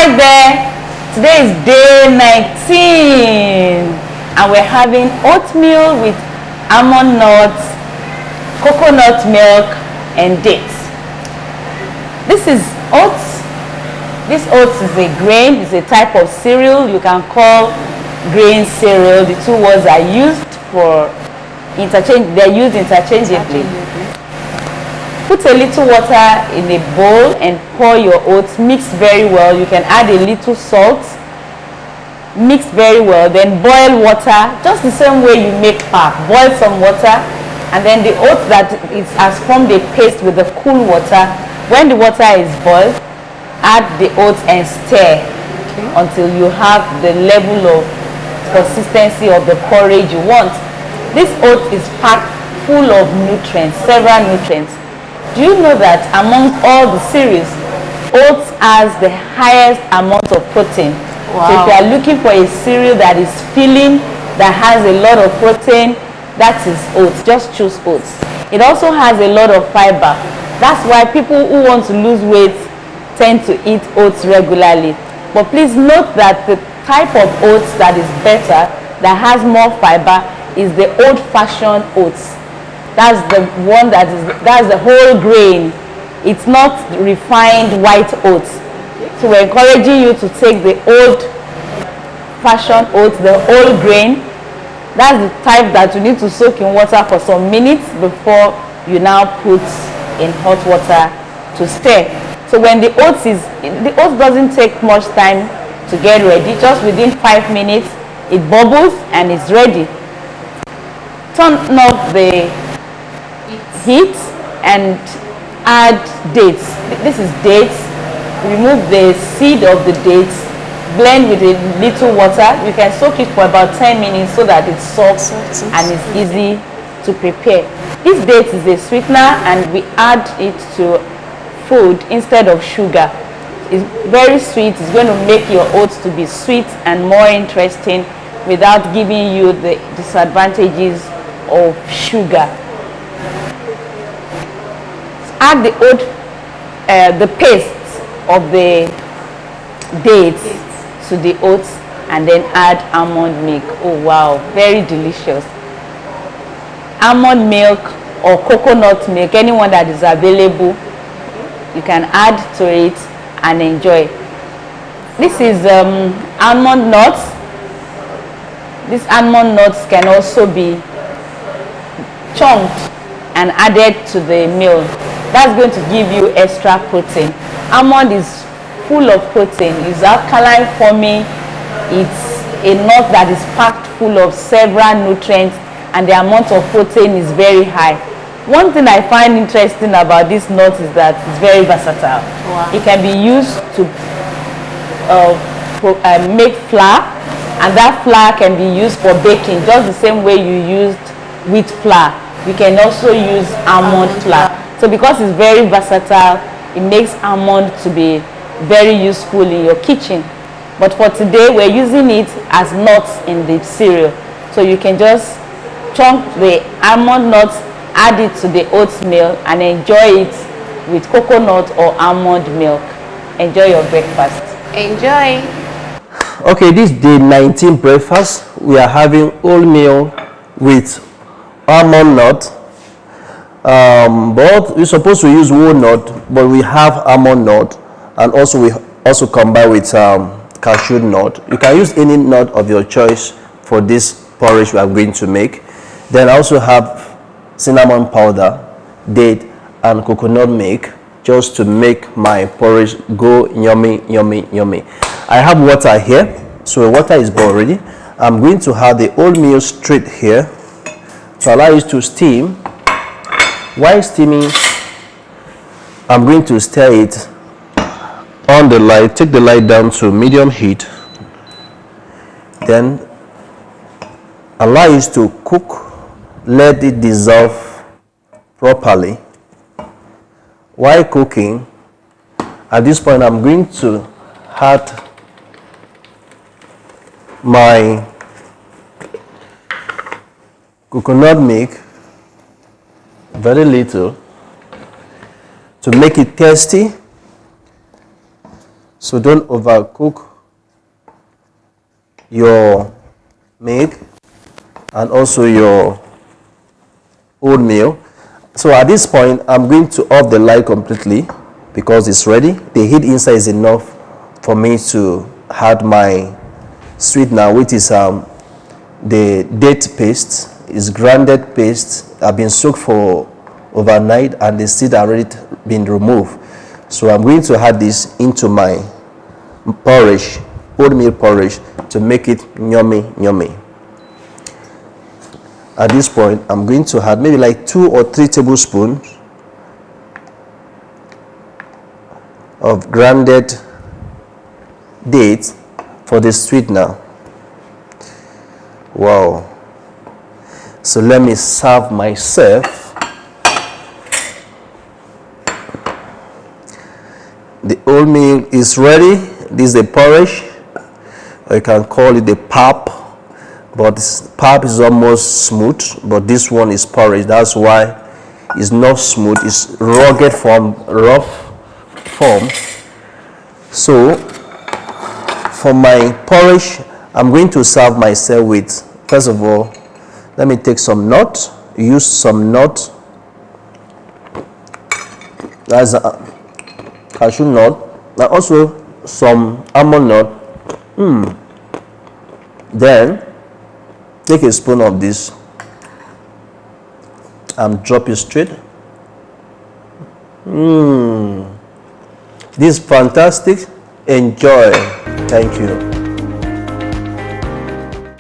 Hi there. Today is day 19 and we're having oatmeal with almond nuts, coconut milk and dates. This is oats. This oats is a grain, it's a type of cereal. You can call grain cereal. The two words are used for they're used interchangeably. Put a little water in a bowl and pour your oats. Mix very well. You can add a little salt. Mix very well. Then boil water, just the same way you make pap. Boil some water, and then the oats that has formed a paste with the cool water. When the water is boiled, add the oats and stir until you have the level of consistency of the porridge you want. This oat is packed full of nutrients, several nutrients. Do you know that among all the cereals, oats has the highest amount of protein? Wow. So if you are looking for a cereal that is filling, that has a lot of protein, that is oats. Just choose oats. It also has a lot of fiber. That's why people who want to lose weight tend to eat oats regularly. But please note that the type of oats that is better, that has more fiber, is the old-fashioned oats. That's the one that's the whole grain. It's not refined white oats. So we're encouraging you to take the old-fashioned oats, the whole grain. That's the type that you need to soak in water for some minutes before you now put in hot water to stir. So when the oats doesn't take much time to get ready. Just within 5 minutes, it bubbles and it's ready. Turn off the heat and add dates. This is dates. Remove the seed of the dates. Blend with a little water. You can soak it for about 10 minutes so that it's soft and it's easy to prepare. This date is a sweetener and we add it to food instead of sugar. It's very sweet. It's going to make your oats to be sweet and more interesting without giving you the disadvantages of sugar. Add the paste of the dates to the oats and then add almond milk. Oh wow, very delicious. Almond milk or coconut milk, anyone that is available, you can add to it and enjoy. This is almond nuts. These almond nuts can also be chunked and added to the meal. That's going to give you extra protein. Almond is full of protein. It's alkaline forming. It's a nut that is packed full of several nutrients and the amount of protein is very high. One thing I find interesting about this nut is that it's very versatile. Wow. It can be used to make flour, and that flour can be used for baking just the same way you used wheat flour. You can also use almond flour. So because it's very versatile, it makes almond to be very useful in your kitchen. But for today, we're using it as nuts in the cereal. So you can just chunk the almond nuts, add it to the oatmeal and enjoy it with coconut or almond milk. Enjoy your breakfast. Enjoy. Okay, this day 19 breakfast, we are having oatmeal with almond nut. But we're supposed to use walnut, but we have almond nut, and also we also combine with cashew nut. You can use any nut of your choice for this porridge we are going to make. Then I also have cinnamon powder, date and coconut milk just to make my porridge go yummy, yummy, yummy. I have water here, so the water is boiled already. I'm going to have the oatmeal straight here to allow it to steam. While steaming, I'm going to stir it on the light. Take the light down to medium heat. Then allow it to cook. Let it dissolve properly. While cooking, at this point, I'm going to add my coconut milk, very little, to make it tasty. So don't overcook your milk and also your oatmeal. So at this point, I'm going to off the light completely because it's ready. The heat inside is enough for me to add my sweetener, which is the date paste. Is grounded paste. Have been soaked for overnight and the seed already been removed. So I'm going to add this into my porridge, oatmeal porridge, to make it yummy. At this point, I'm going to add maybe like 2 or 3 tablespoons of grounded dates for the sweetener. Wow. So let me serve myself. The oatmeal is ready. This is the porridge. Or you can call it the pap. But pap is almost smooth, but this one is porridge. That's why it's not smooth. It's rugged form, rough form. So for my porridge, I'm going to serve myself with, first of all, let me take some nuts. Use some nuts. That's a cashew nut. And also some almond nut. Then take a spoon of this and drop it straight. This is fantastic. Enjoy. Thank you.